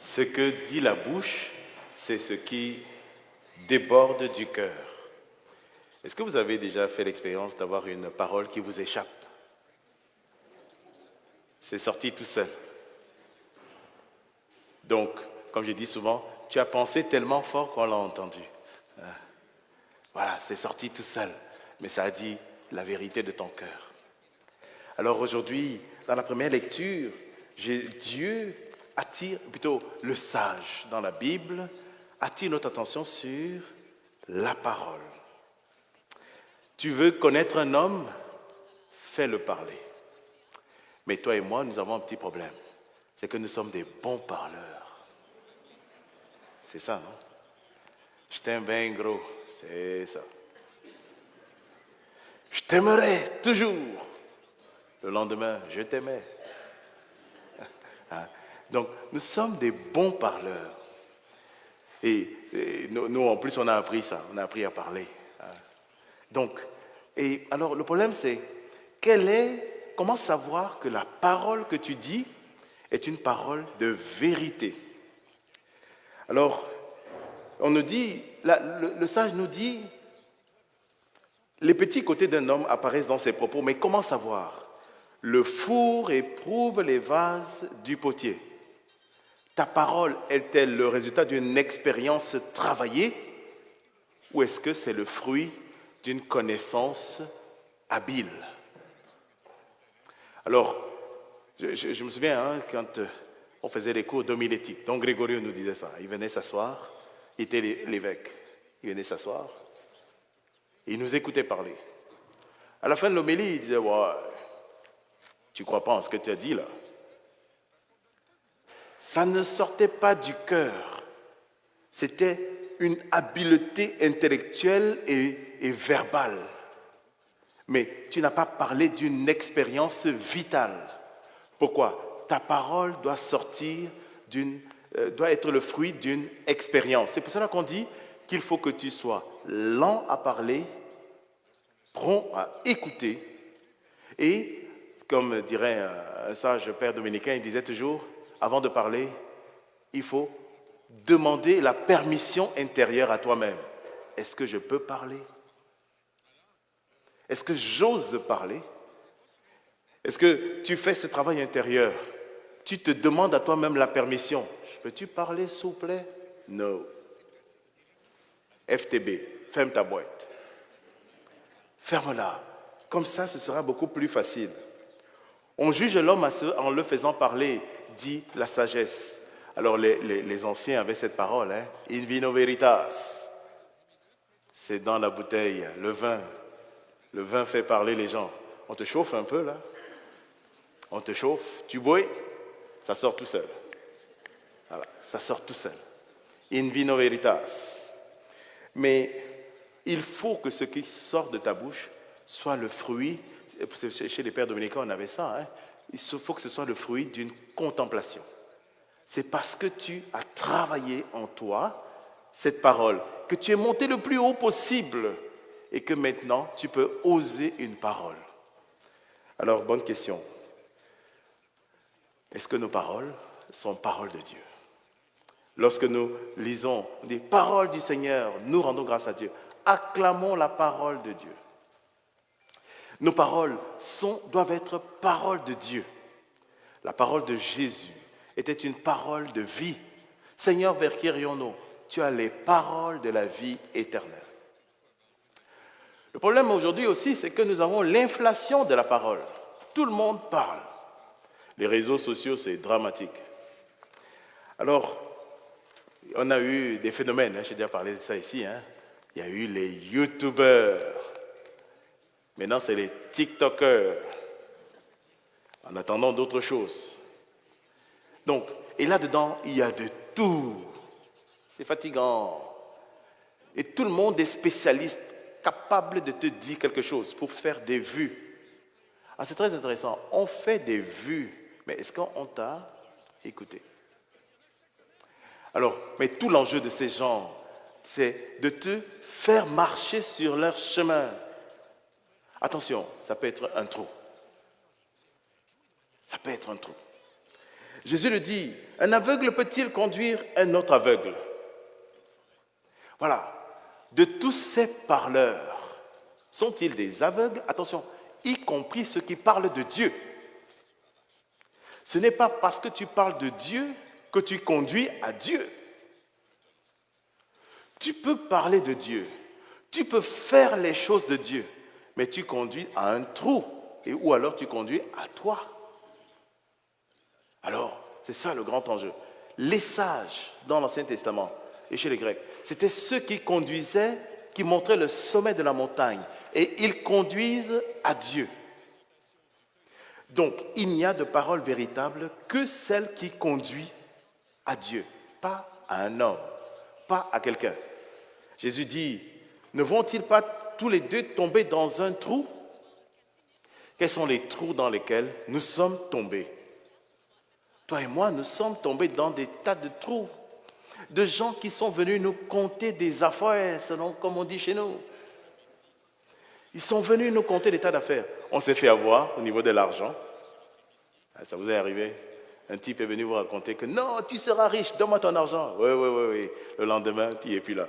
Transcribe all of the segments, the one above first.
Ce que dit la bouche, c'est ce qui déborde du cœur. Est-ce que vous avez déjà fait l'expérience d'avoir une parole qui vous échappe? C'est sorti tout seul. Donc, comme je dis souvent, tu as pensé tellement fort qu'on l'a entendu. Voilà, c'est sorti tout seul, mais ça a dit la vérité de ton cœur. Alors aujourd'hui, dans la première lecture, Dieu attire, plutôt le sage dans la Bible, attire notre attention sur la parole. Tu veux connaître un homme? Fais-le parler. Mais toi et moi, nous avons un petit problème. C'est que nous sommes des bons parleurs. C'est ça, non? Je t'aime bien gros, c'est ça. Je t'aimerai toujours. Le lendemain, je t'aimais. Donc, nous sommes des bons parleurs. Et nous, en plus, on a appris ça. On a appris à parler. Donc, et alors, le problème, c'est comment savoir que la parole que tu dis est une parole de vérité? Alors, on nous dit, le sage nous dit, les petits côtés d'un homme apparaissent dans ses propos, mais comment savoir? Le four éprouve les vases du potier. Ta parole est-elle le résultat d'une expérience travaillée ou est-ce que c'est le fruit d'une connaissance habile? Alors, je me souviens quand on faisait les cours d'homilétique, donc Grégorio nous disait ça. Il venait s'asseoir, il était l'évêque, il venait s'asseoir, il nous écoutait parler. À la fin de l'homélie, il disait, ouais, tu ne crois pas en ce que tu as dit là? Ça ne sortait pas du cœur. C'était une habileté intellectuelle et verbale. Mais tu n'as pas parlé d'une expérience vitale. Pourquoi? Ta parole doit sortir doit être le fruit d'une expérience. C'est pour cela qu'on dit qu'il faut que tu sois lent à parler, prompt à écouter et, comme dirait un sage père dominicain, il disait toujours, avant de parler, il faut demander la permission intérieure à toi-même. Est-ce que je peux parler? Est-ce que j'ose parler? Est-ce que tu fais ce travail intérieur? Tu te demandes à toi-même la permission. Peux-tu parler, s'il vous plaît? Non. FTB, ferme ta boîte. Ferme-la. Comme ça, ce sera beaucoup plus facile. On juge l'homme en le faisant parler, dit la sagesse. Alors les anciens avaient cette parole, in vino veritas. C'est dans la bouteille, le vin. Le vin fait parler les gens. On te chauffe un peu là. On te chauffe, tu bois, ça sort tout seul. Voilà, ça sort tout seul. In vino veritas. Mais il faut que ce qui sort de ta bouche soit le fruit, chez les pères dominicains on avait ça, il faut que ce soit le fruit d'une contemplation. C'est parce que tu as travaillé en toi cette parole, que tu es monté le plus haut possible et que maintenant tu peux oser une parole. Alors, bonne question. Est-ce que nos paroles sont paroles de Dieu? Lorsque nous lisons des paroles du Seigneur, nous rendons grâce à Dieu. Acclamons la parole de Dieu. Nos paroles doivent être paroles de Dieu. La parole de Jésus était une parole de vie. Seigneur, vers qui irions-nous? Tu as les paroles de la vie éternelle. Le problème aujourd'hui aussi, c'est que nous avons l'inflation de la parole. Tout le monde parle. Les réseaux sociaux, c'est dramatique. Alors, on a eu des phénomènes, j'ai déjà parlé de ça ici. Il y a eu les YouTubers. Maintenant, c'est les TikTokers. En attendant d'autres choses. Donc, et là-dedans, il y a de tout. C'est fatigant. Et tout le monde est spécialiste, capable de te dire quelque chose pour faire des vues. Ah, c'est très intéressant. On fait des vues, mais est-ce qu'on t'a écouté? Alors, mais tout l'enjeu de ces gens, c'est de te faire marcher sur leur chemin. Attention, ça peut être un trou. Ça peut être un trou. Jésus le dit, un aveugle peut-il conduire un autre aveugle? Voilà. De tous ces parleurs, sont-ils des aveugles? Attention, y compris ceux qui parlent de Dieu. Ce n'est pas parce que tu parles de Dieu que tu conduis à Dieu. Tu peux parler de Dieu, tu peux faire les choses de Dieu, mais tu conduis à un trou, ou alors tu conduis à toi. Alors, c'est ça le grand enjeu. Les sages dans l'Ancien Testament et chez les Grecs, c'était ceux qui conduisaient, qui montraient le sommet de la montagne, et ils conduisent à Dieu. Donc, il n'y a de parole véritable que celle qui conduit à Dieu, pas à un homme, pas à quelqu'un. Jésus dit, ne vont-ils pas tous les deux tomber dans un trou? Quels sont les trous dans lesquels nous sommes tombés? Toi et moi, nous sommes tombés dans des tas de trous, de gens qui sont venus nous conter des affaires, selon comme on dit chez nous. Ils sont venus nous conter des tas d'affaires. On s'est fait avoir au niveau de l'argent. Ça vous est arrivé? Un type est venu vous raconter que non, tu seras riche, donne-moi ton argent. Oui. Le lendemain, tu n'es plus là.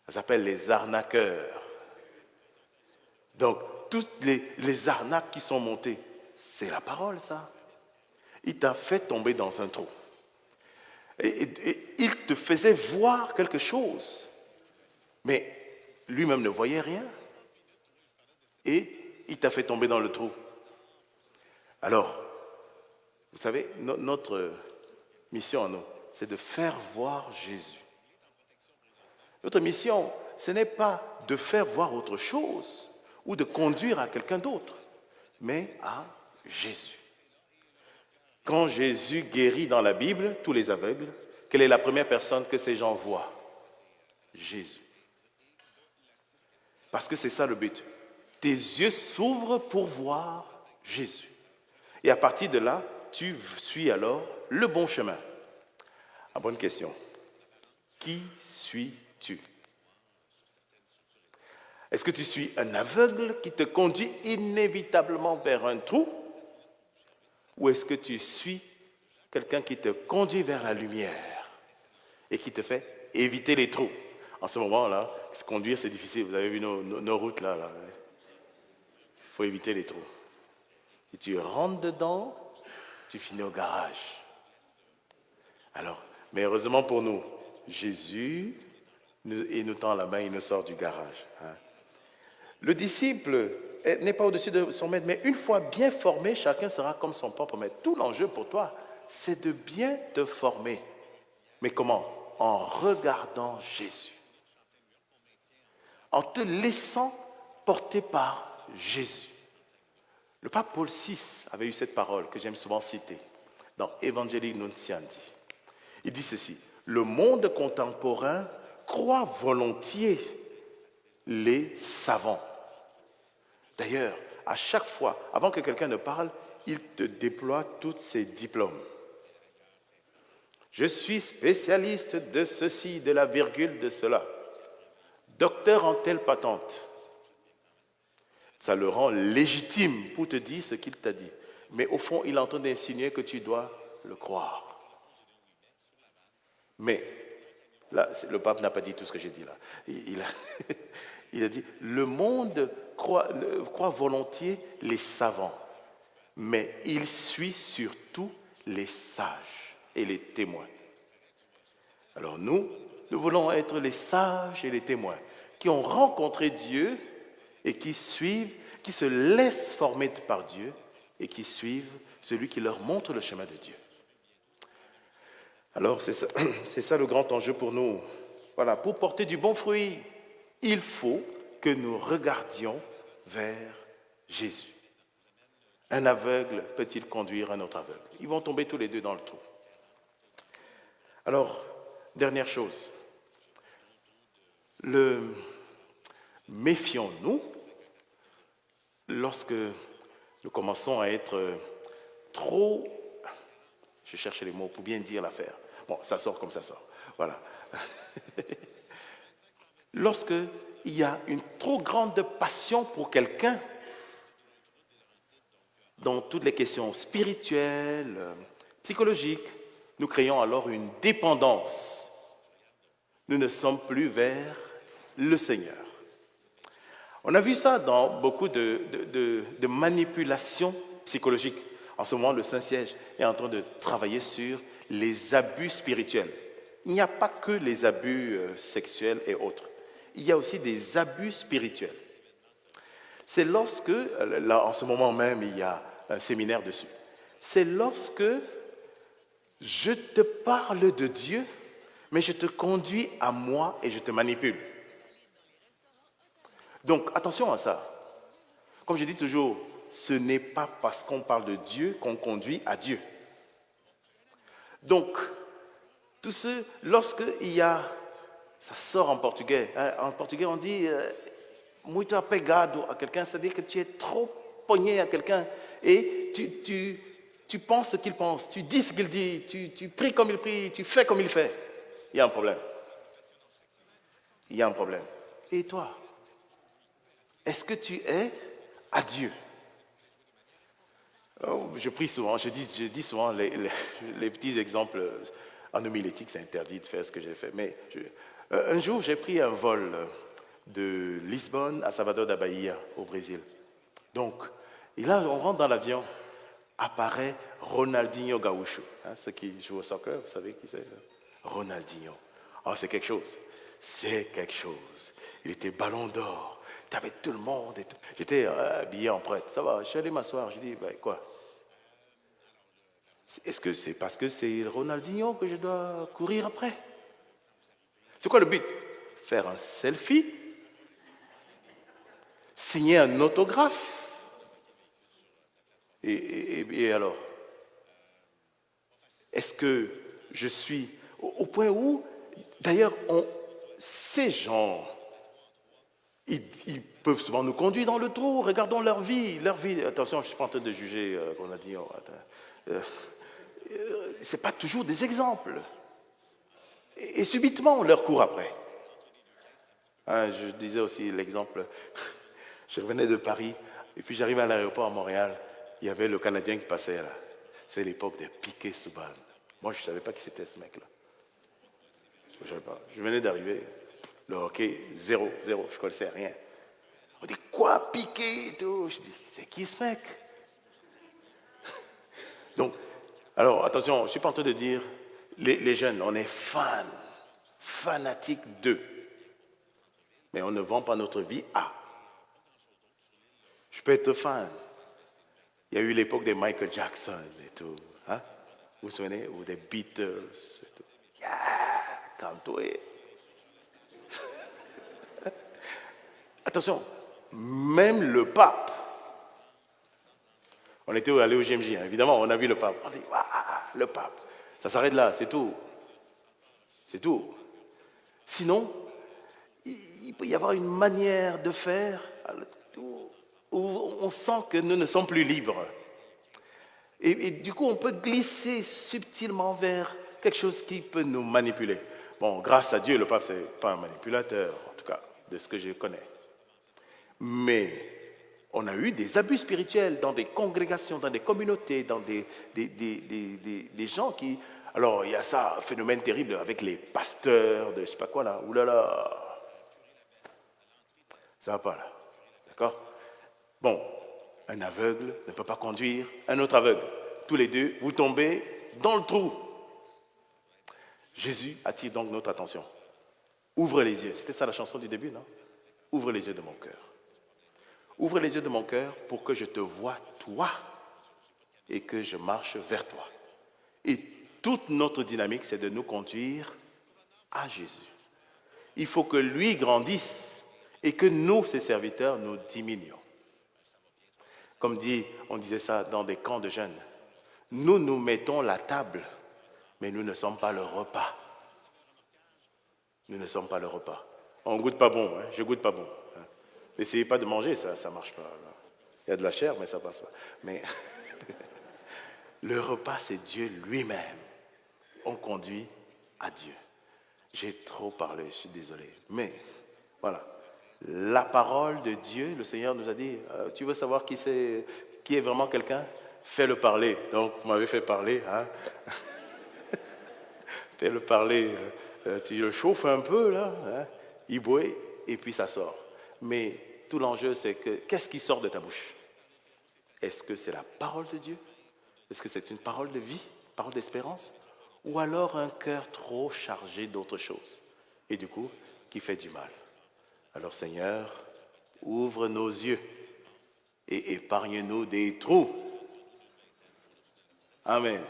Ça s'appelle les arnaqueurs. Donc, toutes les arnaques qui sont montées, c'est la parole, ça. Il t'a fait tomber dans un trou. Et il te faisait voir quelque chose. Mais lui-même ne voyait rien. Et il t'a fait tomber dans le trou. Alors, vous savez, notre mission à nous, c'est de faire voir Jésus. Notre mission, ce n'est pas de faire voir autre chose ou de conduire à quelqu'un d'autre, mais à Jésus. Quand Jésus guérit dans la Bible tous les aveugles, quelle est la première personne que ces gens voient? Jésus. Parce que c'est ça le but. Tes yeux s'ouvrent pour voir Jésus. Et à partir de là, tu suis alors le bon chemin. Ah, bonne question. Qui suis-tu? Est-ce que tu suis un aveugle qui te conduit inévitablement vers un trou? Ou est-ce que tu suis quelqu'un qui te conduit vers la lumière et qui te fait éviter les trous? En ce moment-là, conduire, c'est difficile. Vous avez vu nos routes là. Il faut éviter les trous. Si tu rentres dedans, tu finis au garage. Alors, mais heureusement pour nous, Jésus, il nous tend la main, il nous sort du garage. Le disciple n'est pas au-dessus de son maître, mais une fois bien formé, chacun sera comme son propre maître. Tout l'enjeu pour toi, c'est de bien te former. Mais comment? En regardant Jésus. En te laissant porter par Jésus. Le pape Paul VI avait eu cette parole que j'aime souvent citer dans Evangelii Nuntiandi. Il dit ceci: le monde contemporain croit volontiers les savants. D'ailleurs, à chaque fois, avant que quelqu'un ne parle, il te déploie tous ses diplômes. Je suis spécialiste de ceci, de la virgule, de cela. Docteur en telle patente. Ça le rend légitime pour te dire ce qu'il t'a dit. Mais au fond, il est en train d'insinuer que tu dois le croire. Mais, là, le pape n'a pas dit tout ce que j'ai dit là. Il a dit, le monde croit volontiers les savants, mais il suit surtout les sages et les témoins. Alors nous voulons être les sages et les témoins qui ont rencontré Dieu et qui suivent, qui se laissent former par Dieu et qui suivent celui qui leur montre le chemin de Dieu. Alors c'est ça le grand enjeu pour nous. Voilà, pour porter du bon fruit, il faut que nous regardions vers Jésus. Un aveugle peut-il conduire un autre aveugle? Ils vont tomber tous les deux dans le trou. Alors, dernière chose, méfions-nous lorsque nous commençons à être trop, je cherche les mots pour bien dire l'affaire. Bon, ça sort comme ça sort. Voilà. Lorsque il y a une trop grande passion pour quelqu'un, dans toutes les questions spirituelles, psychologiques, nous créons alors une dépendance. Nous ne sommes plus vers le Seigneur. On a vu ça dans beaucoup de manipulations psychologiques. En ce moment, le Saint-Siège est en train de travailler sur les abus spirituels. Il n'y a pas que les abus sexuels et autres. Il y a aussi des abus spirituels. C'est lorsque, là en ce moment même, il y a un séminaire dessus. C'est lorsque je te parle de Dieu, mais je te conduis à moi et je te manipule. Donc, attention à ça. Comme je dis toujours, ce n'est pas parce qu'on parle de Dieu qu'on conduit à Dieu. Donc, tout ce, lorsque il y a, ça sort en portugais. En portugais, on dit muito apegado à quelqu'un, c'est-à-dire que tu es trop pogné à quelqu'un et tu penses ce qu'il pense, tu dis ce qu'il dit, tu pries comme il prie, tu fais comme il fait. Il y a un problème. Il y a un problème. Et toi? Est-ce que tu es à Dieu? Je prie souvent, je dis souvent les petits exemples. En homilétique, c'est interdit de faire ce que j'ai fait. Mais un jour, j'ai pris un vol de Lisbonne à Salvador da Bahia, au Brésil. Donc, et là, on rentre dans l'avion, apparaît Ronaldinho Gaúcho. Ceux qui jouent au soccer, vous savez qui c'est? Ronaldinho. Oh, c'est quelque chose. C'est quelque chose. Il était ballon d'or. Tu avais tout le monde et tout. J'étais habillé en prêtre. Ça va, je suis allé m'asseoir. Je dis, quoi? Est-ce que c'est parce que c'est Ronaldinho que je dois courir après? C'est quoi le but? Faire un selfie? Signer un autographe? Et alors? Est-ce que je suis au point où, d'ailleurs, ces gens, ils peuvent souvent nous conduire dans le trou. Regardons leur vie. Attention, je ne suis pas en train de juger Ronaldinho. Ce n'est pas toujours des exemples. Et subitement, on leur court après. Je disais aussi l'exemple, je revenais de Paris, et puis j'arrive à l'aéroport à Montréal, il y avait le Canadien qui passait là. C'est l'époque des Piquet Souban. Moi, je ne savais pas qui c'était ce mec-là. Je ne savais pas. Je venais d'arriver, le hockey, 0, je ne connaissais rien. On dit, quoi, Piquet et tout? Je dis, c'est qui ce mec? Donc, alors, attention, je ne suis pas en train de dire, les jeunes, on est fanatiques d'eux. Mais on ne vend pas notre vie à. Je peux être fan. Il y a eu l'époque des Michael Jackson et tout. Hein? Vous vous souvenez? Ou des Beatles et tout. Calme-toi. Attention, même le pape. On était allé au GMJ, hein. Évidemment, on a vu le pape. On dit, le pape. Ça s'arrête là, c'est tout. C'est tout. Sinon, il peut y avoir une manière de faire où on sent que nous ne sommes plus libres. Et du coup, on peut glisser subtilement vers quelque chose qui peut nous manipuler. Bon, grâce à Dieu, le pape, ce n'est pas un manipulateur, en tout cas, de ce que je connais. Mais on a eu des abus spirituels dans des congrégations, dans des communautés, dans des gens qui... Alors, il y a ça, un phénomène terrible avec les pasteurs de je ne sais pas quoi là. Ouh là là. Ça ne va pas là. D'accord? Bon, un aveugle ne peut pas conduire un autre aveugle. Tous les deux, vous tombez dans le trou. Jésus attire donc notre attention. Ouvre les yeux. C'était ça la chanson du début, non? Ouvre les yeux de mon cœur. Ouvre les yeux de mon cœur pour que je te voie toi et que je marche vers toi. Et toute notre dynamique, c'est de nous conduire à Jésus. Il faut que lui grandisse et que nous, ses serviteurs, nous diminuons. Comme on disait ça dans des camps de jeunes. Nous mettons la table, mais nous ne sommes pas le repas. Nous ne sommes pas le repas. On ne goûte pas bon, hein? Je ne goûte pas bon. Hein? N'essayez pas de manger, ça ne marche pas. Il y a de la chair, mais ça ne passe pas. Mais le repas, c'est Dieu lui-même. On conduit à Dieu. J'ai trop parlé, je suis désolé. Mais voilà, la parole de Dieu, le Seigneur nous a dit, tu veux savoir qui c'est, Qui est vraiment quelqu'un? Fais-le parler. Donc, vous m'avez fait parler. Hein? Fais-le parler. Tu le chauffes un peu, là. Hein? Il bouille, et puis ça sort. Mais tout l'enjeu, c'est que qu'est-ce qui sort de ta bouche? Est-ce que c'est la parole de Dieu? Est-ce que c'est une parole de vie, parole d'espérance? Ou alors un cœur trop chargé d'autres choses? Et du coup, qui fait du mal. Alors Seigneur, ouvre nos yeux et épargne-nous des trous. Amen.